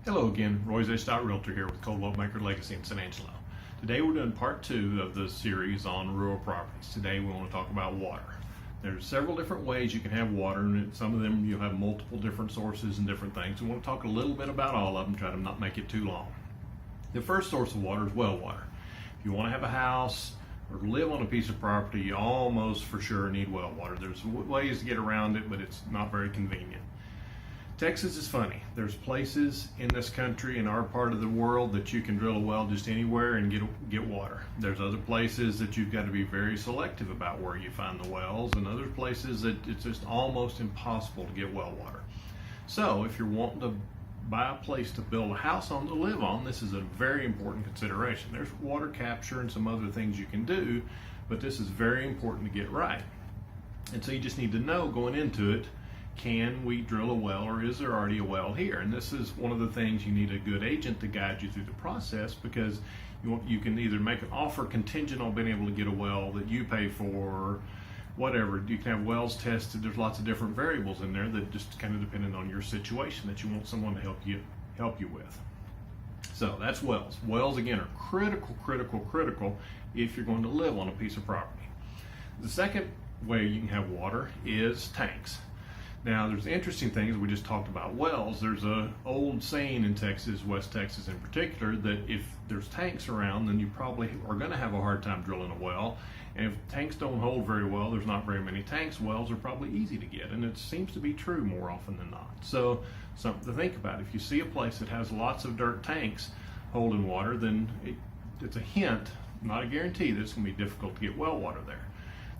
Hello again, RoyZesch.REALTOR here with Coldwell Banker Legacy in San Angelo. Today we're doing part 2 of the series on rural properties. Today we want to talk about water. There's several different ways you can have water, and some of them you'll have multiple different sources and different things. We want to talk a little bit about all of them, try to not make it too long. The first source of water is well water. If you want to have a house or live on a piece of property, you almost for sure need well water. There's ways to get around it, but it's not very convenient. Texas is funny. There's places in this country, in our part of the world, that you can drill a well just anywhere and get water. There's other places that you've got to be very selective about where you find the wells, and other places that it's just almost impossible to get well water. So if you're wanting to buy a place to build a house on to live on, this is a very important consideration. There's water capture and some other things you can do, but this is very important to get right. And so you just need to know going into it, can we drill a well, or is there already a well here? And this is one of the things you need a good agent to guide you through the process, because you can either make an offer contingent on being able to get a well that you pay for, whatever. You can have wells tested. There's lots of different variables in there that just kind of depending on your situation that you want someone to help you with. So that's wells. Wells again are critical if you're going to live on a piece of property. The second way you can have water is tanks. Now, there's interesting things. We just talked about wells. There's an old saying in Texas, West Texas in particular, that if there's tanks around, then you probably are going to have a hard time drilling a well. And if tanks don't hold very well, there's not very many tanks, wells are probably easy to get. And it seems to be true more often than not. So something to think about. If you see a place that has lots of dirt tanks holding water, then it's a hint, not a guarantee, that it's going to be difficult to get well water there.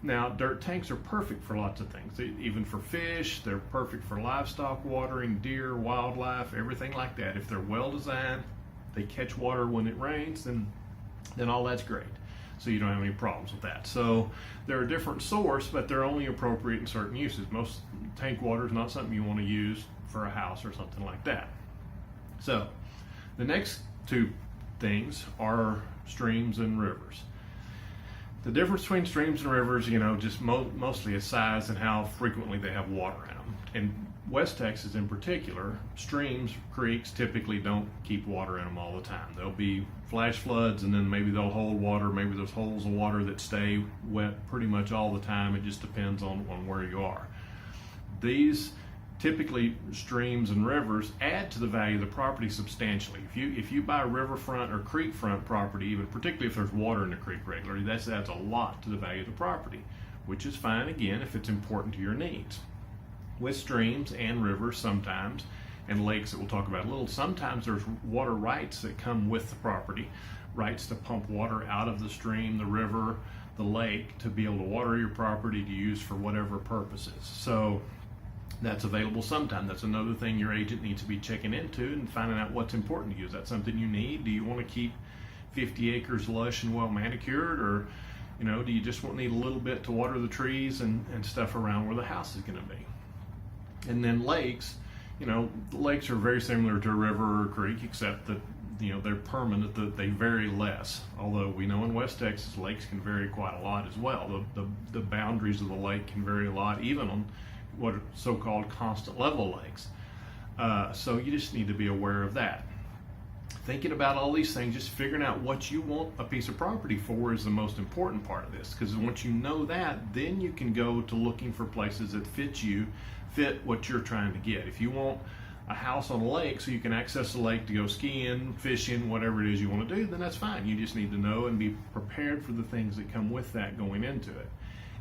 Now, dirt tanks are perfect for lots of things, even for fish. They're perfect for livestock watering, deer, wildlife, everything like that. If they're well designed, they catch water when it rains, then all that's great. So you don't have any problems with that. So they're a different source, but they're only appropriate in certain uses. Most tank water is not something you want to use for a house or something like that. So the next two things are streams and rivers. The difference between streams and rivers, just mostly is size and how frequently they have water in them. In West Texas in particular, streams, creeks typically don't keep water in them all the time. There'll be flash floods, and then maybe they'll hold water. Maybe there's holes of water that stay wet pretty much all the time. It just depends on where you are. These typically streams and rivers add to the value of the property substantially. If you buy riverfront or creekfront property, even particularly if there's water in the creek regularly, that adds a lot to the value of the property, which is fine again if it's important to your needs. With streams and rivers sometimes, and lakes that we'll talk about a little, sometimes there's water rights that come with the property, rights to pump water out of the stream, the river, the lake, to be able to water your property to use for whatever purposes. So that's available sometimes. That's another thing your agent needs to be checking into and finding out what's important to you. Is that something you need? Do you want to keep 50 acres lush and well manicured, or do you just need a little bit to water the trees and stuff around where the house is going to be? And then lakes, lakes are very similar to a river or a creek, except that they're permanent, that they vary less. Although we know in West Texas lakes can vary quite a lot as well. The boundaries of the lake can vary a lot, even on what are so-called constant level lakes. So you just need to be aware of that. Thinking about all these things, just figuring out what you want a piece of property for is the most important part of this, because once you know that, then you can go to looking for places that fit what you're trying to get. If you want a house on a lake so you can access the lake to go skiing, fishing, whatever it is you want to do, then that's fine. You just need to know and be prepared for the things that come with that going into it.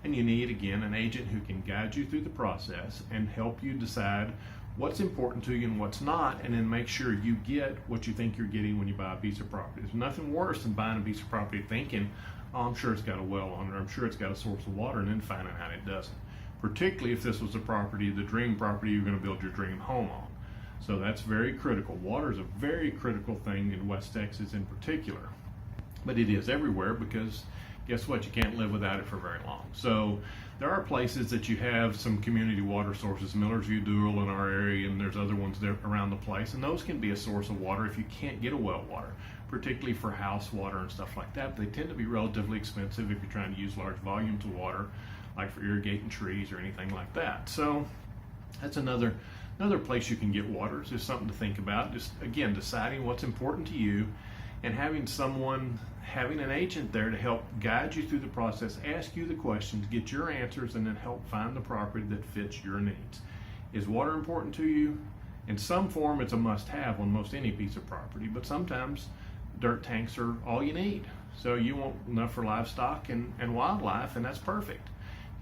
And you need, again, an agent who can guide you through the process and help you decide what's important to you and what's not, and then make sure you get what you think you're getting when you buy a piece of property. There's nothing worse than buying a piece of property thinking, oh, I'm sure it's got a well on it, or I'm sure it's got a source of water, and then finding out it doesn't. Particularly if this was a property, the dream property you're going to build your dream home on. So that's very critical. Water is a very critical thing in West Texas in particular, but it is everywhere, because guess what? You can't live without it for very long. So there are places that you have some community water sources, Millersview, Dural in our area, and there's other ones there around the place, and those can be a source of water if you can't get a well water, particularly for house water and stuff like that. They tend to be relatively expensive if you're trying to use large volumes of water, like for irrigating trees or anything like that. So that's another Another place you can get water is just something to think about. Just again, deciding what's important to you and having an agent there to help guide you through the process, ask you the questions, get your answers, and then help find the property that fits your needs. Is water important to you? In some form, it's a must-have on most any piece of property, but sometimes dirt tanks are all you need. So you want enough for livestock and wildlife, and that's perfect.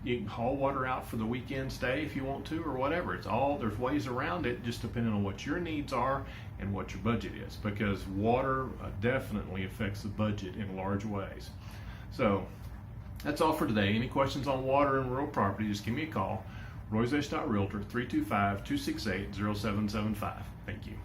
You can haul water out for the weekend stay if you want to, or whatever. There's ways around it, just depending on what your needs are and what your budget is, because water definitely affects the budget in large ways. So that's all for today. Any questions on water and rural property, just give me a call. RoyZesch.REALTOR, 325-268-0775. Thank you.